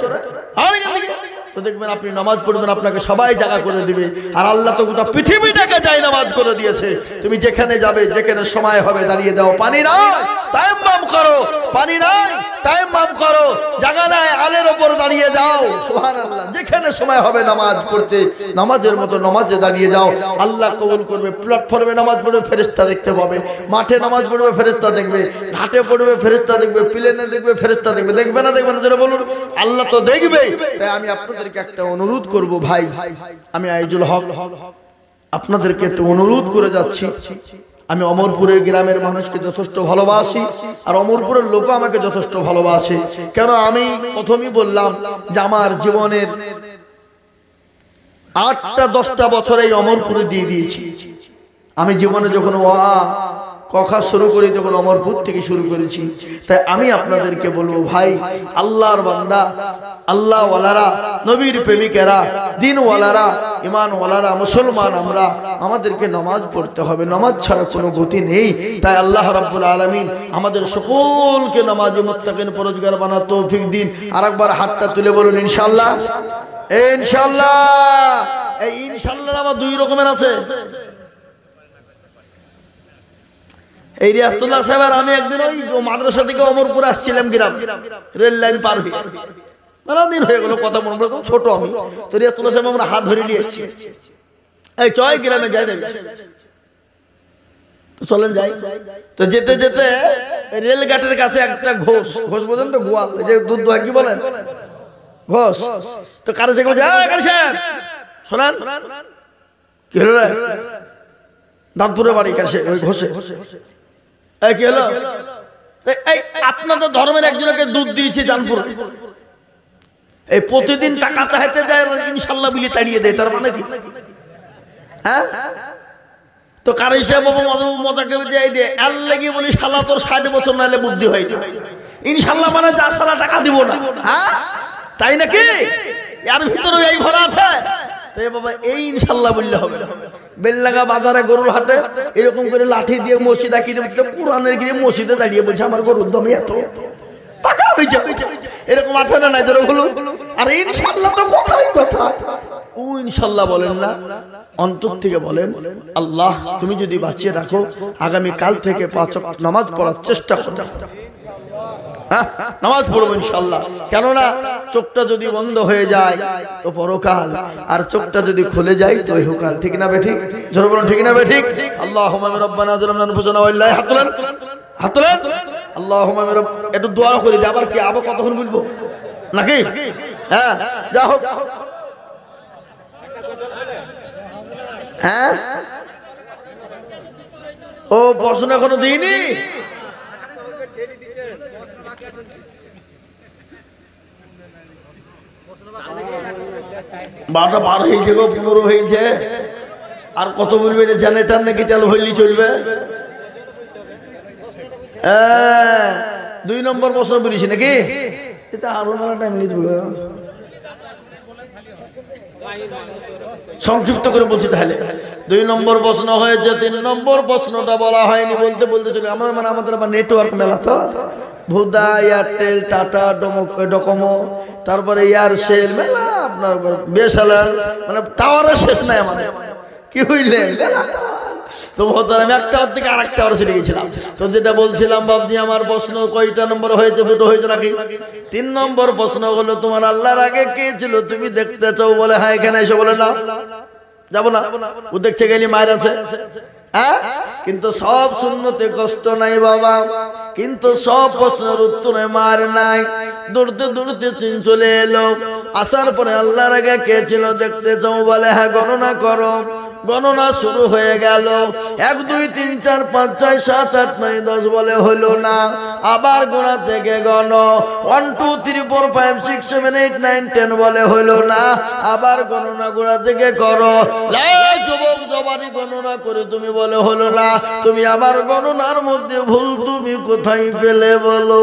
[SPEAKER 1] তো তো দেখবেন আপনি নামাজ পড়বেন, আপনাকে সবাই জায়গা করে দিবে। আর আল্লাহ তো গোটা পৃথিবীটাকে যায় নামাজ করে দিয়েছে। তুমি যেখানে যাবে, যেখানে সময় হবে দাঁড়িয়ে যাও। পানি নাই তায়াম্মুম করো, পানি নাই তায়াম্মুম করো, জায়গা নাই আলের ওপর দাঁড়িয়ে যাও। সুবহানাল্লাহ। যেখানে সময় হবে নামাজ পড়তে, নামাজের মতো নামাজে দাঁড়িয়ে যাও, আল্লাহ কবুল করবে। প্ল্যাটফর্মে নামাজ পড়বে, ফেরেশতা দেখতে পাবে। মাঠে নামাজ পড়বে, ফেরেশতা দেখবে। ঘাটে পড়বে, ফেরেশতা দেখবে। প্লেনে দেখবে, ফেরেশতা দেখবে। দেখবে না দেখবে না যারা বলুন, আল্লাহ তো দেখবে। তাই আমি আপনাদেরকে একটা অনুরোধ করব ভাই, আমি আইজুল হক আপনাদেরকে একটু অনুরোধ করে যাচ্ছি। আমি অমরপুরের গ্রামের মানুষকে যথেষ্ট ভালোবাসি, আর অমরপুরের লোকও আমাকে যথেষ্ট ভালোবাসে। কেন আমি প্রথমেই বললাম যে আমার জীবনের 8-10টা বছর এই অমরপুরে দিয়ে দিয়েছি। আমি জীবনে যখন কথা শুরু করি তখন অমরপুর থেকে শুরু করেছি। তাই আমি আপনাদেরকে বলবো ভাই, আল্লাহর বান্দা, আল্লাহওয়ালারা, নবীর প্রেমিকেরা, দিনওয়ালারা, ইমানওয়ালারা, মুসলমান আমরা, আমাদেরকে নামাজ পড়তে হবে। নামাজ ছাড়া কোনো গতি নেই। তাই আল্লাহ রাব্বুল আলামিন আমাদের সকলকে নামাজি মুত্তাকিন পরহেজগার বানার তৌফিক দিন। আরেকবার হাতটা তুলে বলুন ইনশাআল্লাহ। ইনশাআল্লাহ। এই ইনশাআল্লাহ আবার দুই রকমের আছে। এই রিয়াজুল্লাহ সাহেব আমি একদিন ওই মাদ্রাসা থেকে অমরপুর আসছিলাম, গ্রাম রেল লাইন পার হয়ে মেলা দিন হয়ে গেল, কথা মনে পড়ে, ছোট আমি তো। রিয়াজুল্লাহ সাহেব আমরা হাত ধরে নিয়ে এসেছি, এই চয় গ্রামে যাই তো চলেন যাই। তো যেতে যেতে রেল ঘাটের কাছে একটা ঘোষ, ঘোষ বোঝেন তো, গোয়াল, যে দুধ দোয়া কি বলেন, ঘোষ। তো কারো সে শোনান কি হলো রে, দাঁতপুরে বাড়ি কাছে ওই ঘোষে। কি হলো, এই আপনাদের ধর্মের একজনকে দুধ দিয়েছে জানপুর, এই প্রতিদিন টাকা চাইতে যায়, ইনশাল্লাহ বিলি তাড়িয়ে দেয়। তার মানে কি? হ্যাঁ, তো কার হিসেবে মজাকে যাই দে আর লেগে বলি শালা তোর 60 বছর নাহলে বুদ্ধি হয়নি, ইনশাল্লাহ মানে যা শালা টাকা দিব না। হ্যাঁ তাই নাকি? এর ভিতরে এই ভরা আছে। তো বাবা এই ইনশাল্লাহ বললে হবে না। বেললাগা বাজারে গরুর হাটে এরকম করে লাঠি দিয়ে মসজিদ আঁকি দিয়ে পুরানের গিয়ে মসজিদে দাঁড়িয়ে বলছে আমার গরুর দমে এত পাকা হয়েছে। এরকম আছে না নাই ধরো বলুন। আর ইনশাল্লাহ তো কথাই কথা, ও ইনশাল্লাহ বলেন না, অন্তর থেকে বলেন আল্লাহ তুমি যদি বাঁচিয়ে রাখো আগামী কাল থেকে 5 ওয়াক্ত নামাজ পড়ার চেষ্টা করব। হ্যাঁ নামাজ পড়বো ইনশাল্লাহ। কেননা চোখটা যদি বন্ধ হয়ে যায় তো পরকাল, আর চোখটা যদি খুলে যায় তো ইহকাল। ঠিক না বে ঠিক? জোরে বলুন ঠিক না বে ঠিক? আল্লাহুম্মা রাব্বানা যালামনা আনফুসানা ওয়া ইল্লা হাতুলান হাতুলান আল্লাহুম্মা একটু দোয়া করি। আবার কি আবার কতক্ষণ বলবো নাকি? হ্যাঁ যা হোক। হ্যাঁ ও প্রশ্ন এখনো দিইনি। বারোটা পার হয়েছে গো, 15 হয়েছে। আর কত বলবে? জেনারেটার নাকি তেল ভরলি চলবে? 2 নম্বর প্রশ্ন বলেছি নাকি? এটা আরো মেলা টাইম নিয়ে সংক্ষিপ্ত করে বলছি। তাহলে 2 নম্বর প্রশ্ন হয়েছে, 3 নম্বর প্রশ্নটা বলা হয়নি। বলতে বলতে চলে আমার মানে আমাদের আবার নেটওয়ার্ক মেলা তো, ভোদা, এয়ারটেল, টাটা, ডোকোমো, তারপরে এয়ারসেল মেলা, আপনার বেসালার, মানে টাওয়ারের শেষ নাই আমাদের। কি বুঝলেন? তো আমি একটা থেকে আরেকটা চলে গেছিলাম। তো যেটা বলছিলাম বাবজি, আমার প্রশ্ন কয়টা নম্বর হয়েছে? 2টো হয়েছে নাকি? 3 নম্বর প্রশ্ন হলো তোমার আল্লাহর আগে কে ছিল তুমি দেখতে চাও? বলে হ্যাঁ। এখানে এসে বলে না যাবো না, ও দেখতে গেলি মায়ের আছে। হ্যাঁ কিন্তু সব শূন্যতে কষ্ট নাই বাবা, কিন্তু সব প্রশ্নের উত্তরে মার নাই। দৌড়তে দৌড়তে চলে এলো, আসার পরে আল্লাহর আগে কে ছিল দেখতে চাও? বলে হ্যাঁ। গণনা করো। গণনা শুরু হয়ে গেল। 1 2 3 4 5 6 7 8 9 10 বলে হলো না। আবার গোনা থেকে গণ 1 2 3 4 5 6 7 8 9 10 বলে হলো না। আবার গণনা গোনা থেকে করো। যুবক জবানি গণনা করে তুমি বলে হলো না। তুমি আবার গণনার মধ্যে ভুল তুমি কোথায় পেলে বলো?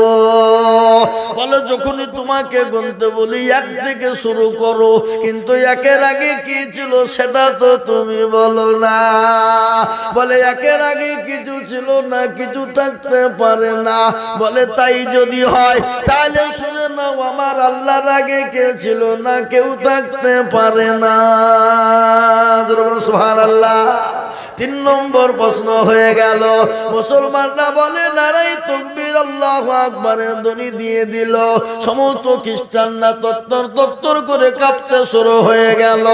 [SPEAKER 1] বলে যখনই তোমাকে গুনতে বলি 1 থেকে শুরু করো, কিন্তু 1-এর আগে কি ছিল সেটা তো তুমি বলো না। বলে 1-এর আগে কিছু ছিল না, কিছু থাকতে পারে না। বলে তাই যদি হয় তাহলে শুনে নাও, আমার আল্লাহর আগে কেউ ছিল না, কেউ থাকতে পারে না। সুবহানাল্লাহ। 3 নম্বর প্রশ্ন হয়ে গেল, মুসলমানরা বলে নারাই তাকবীর আল্লাহু আকবারের ধ্বনি দিয়ে দিল, সমস্ত খ্রিস্টানরা তত্তর করে কাঁপতে শুরু হয়ে গেল।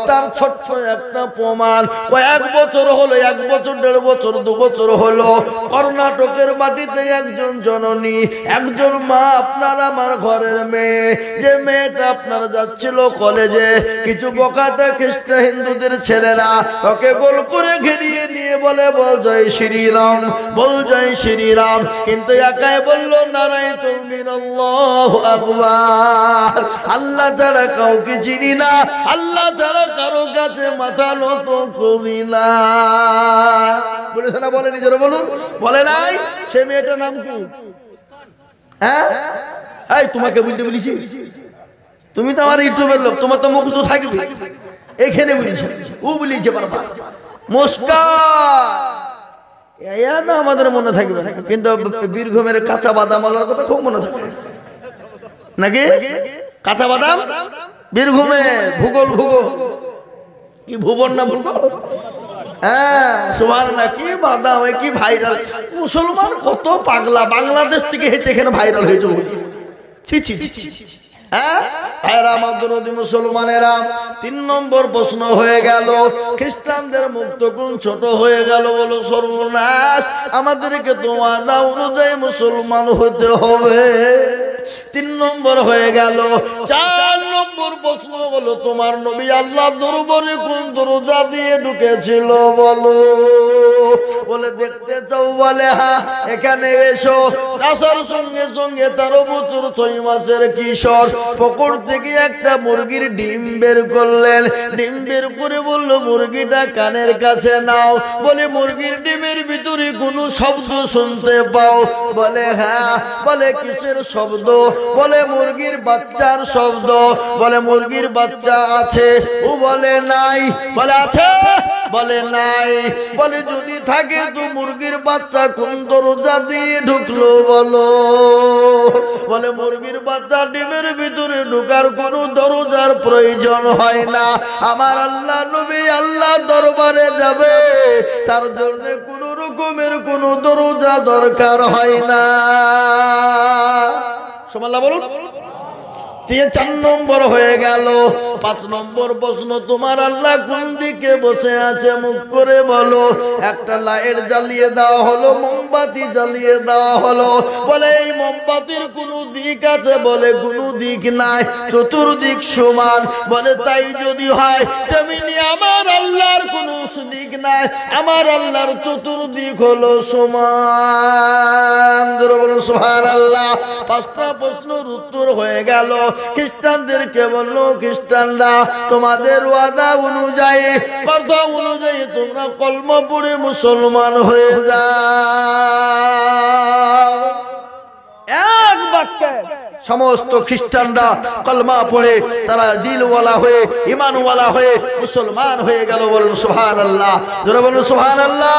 [SPEAKER 1] তার ছোট্ট একটা প্রমাণ, কয়েক বছর হলো, 1 বছর 1.5 বছর 2 বছর হলো, কর্ণাটকের মাটিতে একজন জননী, একজন মা, আপনার আমার ঘরের মেয়ে, যে মেয়েটা আপনার যাচ্ছিল কলেজে, কিছু বকাটা খ্রিস্টান হিন্দুদের ছেলেরা ওকে গোল করে ঘিরিয়ে নিয়ে বলে বল জয় শ্রীরাম, বল জয় শ্রীরাম, কিন্তু একাই বলল নারায়ে তাকবীর আল্লাহু আকবার, আল্লাহ ছাড়া কাউকে চিনি না, আল্লাহ ছাড়া কারো কাছে মাথা নত করি না। বলেছে না? বলে নিজেরা বলুন, বলে নাই? সে মেয়েটার নাম কি? হ্যাঁ, এই তোমাকে বলতে বলেছি, তুমি তো আমার ইউটিউবের লোক, তোমার তো মুখ তো থাকবে, এখানে বলেছে, ও বলেছে বারবার মুস্কান, না আমাদের মনে থাকবে না, কিন্তু বীরভূমের কাঁচা বাদাম আলার কথা খুব মনে থাকবে নাকি? কাঁচা বাদাম বীরভূমে, ভূগোল কি ভুবন না ভূগোল, হ্যাঁ সুবহানাল্লাহ, কি বাদাম, কি ভাইরাল, মুসলমান কত পাগলা, বাংলাদেশ থেকে হেঁটে এখানে ভাইরাল হয়েছে। ছি ছি ছি, হ্যাঁ মুসলমানেরা। 3 নম্বর প্রশ্ন হয়ে গেল, খ্রিস্টানদের মুখ তখন ছোট হয়ে গেল, বলো সর্বনাশ, আমাদেরকে তো ওয়াদা অনুযায়ী মুসলমান হতে হবে। 3 নম্বর হয়ে গেল। 4 নম্বর প্রশ্ন হলো, তোমার নবী আল্লাহ দরবারে কোন দরজা দিয়ে ঢুকেছিল বলো? বলে দেখতে চাও? বলে হ্যাঁ, এখানে এসো। আসার সঙ্গে সঙ্গে 13 বছর 6 মাসের কিশোর পুকুর থেকে একটা মুরগির ডিম বের করলেন, ডিম বের করে বলল মুরগিটা কানের কাছে নাও। বলে মুরগির ডিমের ভিতরে কোনো শব্দ শুনতে পাও? বলে হ্যাঁ। বলে কিসের শব্দ? বলে মুরগির বাচ্চার শব্দ। বলে মুরগির বাচ্চা আছে? ও বলে নাই। বলে আছে? বলে নাই। বলে যদি থাকে তো মুরগির বাচ্চা কোন দরজা দিয়ে ঢুকলো বলো? বলে মুরগির বাচ্চা ডিমের ভিতরে ঢোকার কোনো দরজার প্রয়োজন হয় না। আমার আল্লাহ নবী আল্লাহ দরবারে যাবে, তার জন্য কোনো রকমের কোনো দরজা দরকার হয় না। সুবহানাল্লাহ বলুন। 4 নম্বর হয়ে গেল। 5 নম্বর প্রশ্ন, তোমার আল্লাহ কোন দিকে বসে আছে মুখ করে বলো? একটা লাইট জ্বালিয়ে দেওয়া হলো, মোমবাতি জ্বালিয়ে দেওয়া হলো। বলে এই মোমবাতির কোনো দিক আছে? বলে কোনো দিক নাই, চতুর্দিক সমান। বলে তাই যদি হয় তেমনি আমার আল্লাহর কোনো দিক নাই, আমার আল্লাহর চতুর্দিক হলো সমান। বলো সুবহানাল্লাহ। 5টা প্রশ্নের উত্তর হয়ে গেল। খ্রিস্টানদেরকে বললো, খ্রিস্টানরা তোমাদের ওয়াদা অনুযায়ী, কথা অনুযায়ী তোমরা কলমা পড়ে মুসলমান হয়ে যাও। এক বাক্যে সমস্ত খ্রিস্টানরা কলমা পড়ে তারা দিলওয়ালা হয়ে, ইমানওয়ালা হয়ে মুসলমান হয়ে গেল। বলুন সুবহানাল্লাহ, জোরে বলুন সুবহানাল্লাহ।